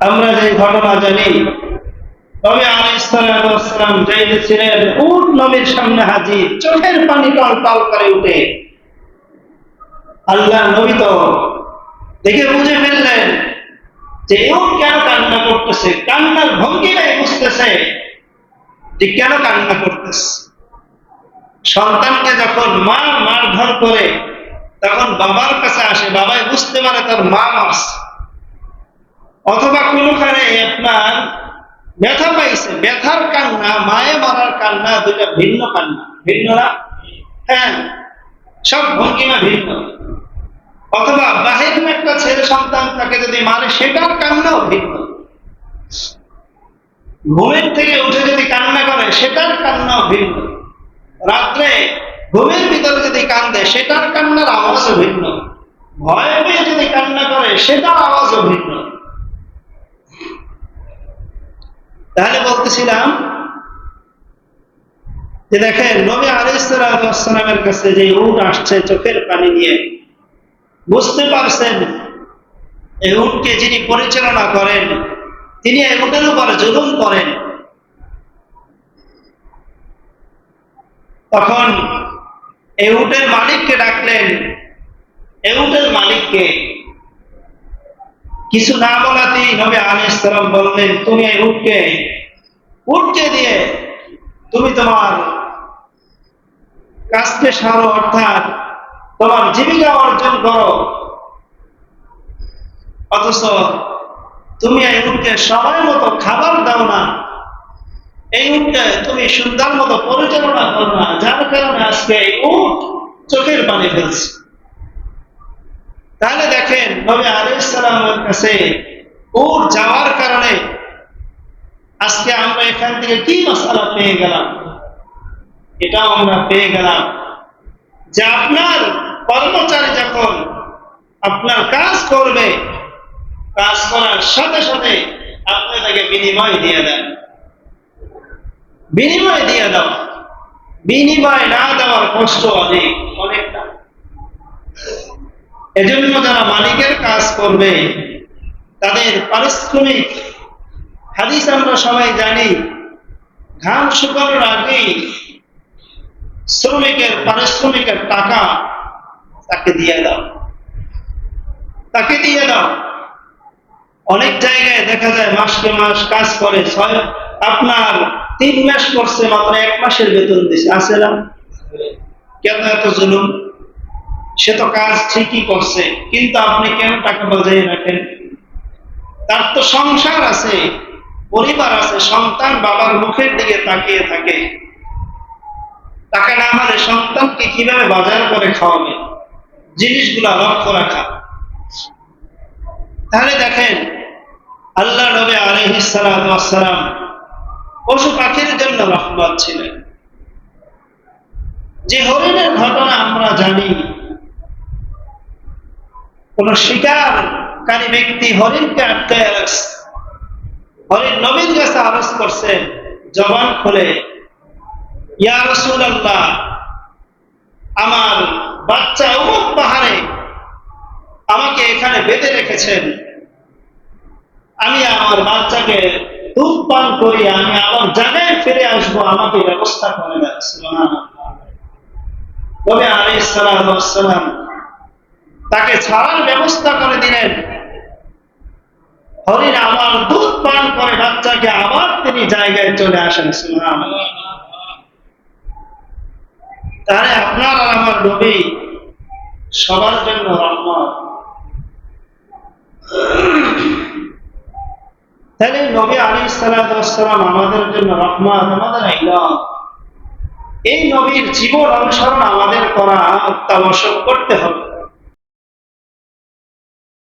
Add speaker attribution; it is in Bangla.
Speaker 1: আমরা যে ঘটনা জানি, নবী আলাইহিস সালাম যাইতেছিলেন, উট নবীর সামনে হাজির, চোখের পানি টল টল করে উঠে। আল্লাহ নবী তো দেখে বুঝে ফেললেন যে উট কেন কান্না করতেছে, কান্নার ভঙ্গিটাই বুঝতেছে যে কেন কান্না করতেছে। সন্তানকে যখন মা মারধর করে তখন বাবার কাছে আসে, বাবাই বুঝতে পারে তার মা মারছে, অথবা কোনখানে আপনার ব্যথা পাইছে, ব্যথার কান্না, মায়ে মারার কান্না, দুইটা ভিন্ন কান্না। ভিন্ন না? হ্যাঁ, সব ভঙ্গিমা ভিন্ন। অথবা বাহির একটা ছেলে সন্তান তাকে যদি মারে, সেটার কান্নাও ভিন্ন। ঘুমের থেকে উঠে যদি কান্না করে, সেটার কান্নাও ভিন্ন। রাত্রে ঘুমের ভিতরে যদি কান্দে, সেটার কান্নার আওয়াজও ভিন্ন। ভয় পেয়ে যদি কান্না করে, সেটার আওয়াজও ভিন্ন। তাহলে বলতেছিলাম যে দেখেন, নবী আলাইহিস সালামের কাছে যে উট আসছে চোখের পানি নিয়ে, বুঝতে পারছেন এই উটকে যিনি পরিচালনা করেন তিনি এই উটের উপরে জুলুম করেন। তখন এই উটের মালিককে ডাকলেন। এই উটের মালিককে কিছু না বলাতেই নবী আলাইহিস সালাম বললেন, তুমি এই উটকে দিয়ে তুমি তোমার কাজকে সারো, অর্থাৎ তোমার জীবিকা অর্জন করো, অথচ তুমি এই উটকে সময় মতো খাবার দাও না, এই উটকে তুমি সুন্দর মতো পরিচালনা করো না, যার কারণে আজকে এই উট চোখের পানি ফেলছে। তাহলে দেখেন, নবী আলাইহিস সালামের কাছে উট যাওয়ার কারণে আজকে আমরা এখান থেকে কি মাসালা পেয়ে গেলাম? এটাও আমরা পেয়ে গেলাম যে আপনার কর্মচারী যখন আপনার কাজ করবে, কাজ করার সাথে সাথে আপনি তাকে বিনিময় দিয়ে দেন। বিনিময় দিয়ে দাও, বিনিময় না দেওয়ার কষ্ট অনেকটা। এজন্য যারা মালিকের কাজ করবে তাদের পারিশ্রমিক, হাদিস আমরা সবাই জানি, ঘাম শুকানোর আগেই শ্রমিকের পারিশ্রমিকের টাকা তাকে দিয়ে দাও, তাকে দিয়ে দাও। অনেক জায়গায় দেখা যায় মাসকে মাস কাজ করে, আপনার 3 মাস করছে, মাত্র 1 মাসের বেতন দিচ্ছে। আছে না? কেন এত জুলুম? সে তো কাজ ঠিকই করছে, কিন্তু আপনি কেন টাকা বাজায় রাখেন? তার তো সংসার আছে, পরিবার আছে, সন্তান বাবার মুখের দিকে তাকিয়ে থাকে। টাকা না হলে সন্তানকে কিভাবে বাজার করে খাওয়াবে? জিনিসগুলা লক্ষ্য রাখা। তাহলে দেখেন, আল্লাহ নবী আলাইহিস সালাম পশু পাখির জন্য রহমত ছিলেন। যে হরিণের ঘটনা আমরা জানি, কোন শিকারকারী ব্যক্তি হরিণকে আটকায় রাখছে, হরিণ নবীর কাছে আরজ করছেন জবান খুলে, ইয়া রাসূলুল্লাহ, আমার বাচ্চা অমুক পাহাড়ে আমাকে এখানে বেঁধে রেখেছেন, আমি আমার বাচ্চাকে দুধ পান করি, আমি আমার জায়গায় ফিরে আসবো, আমাকে ব্যবস্থা করে দেন। সুবহানাল্লাহ। নবী আলাইহিস সালাম তাকে ছাড়ার ব্যবস্থা করে দিলেন। হরিণ আমার দুধ পান করে বাচ্চাকে আবার তিনি জায়গায় চলে আসেন। সুবহানাল্লাহ। তাহলে আপনার আর আমার নবী সবার জন্য রহমত। তাহলে নবী আলাইহিস সালাম আমাদের জন্য রহমত, আমাদের ইলাহ। এই নবীর জীবন অনুসরণ আমাদের করা অত্যাবশ্যক করতে হবে।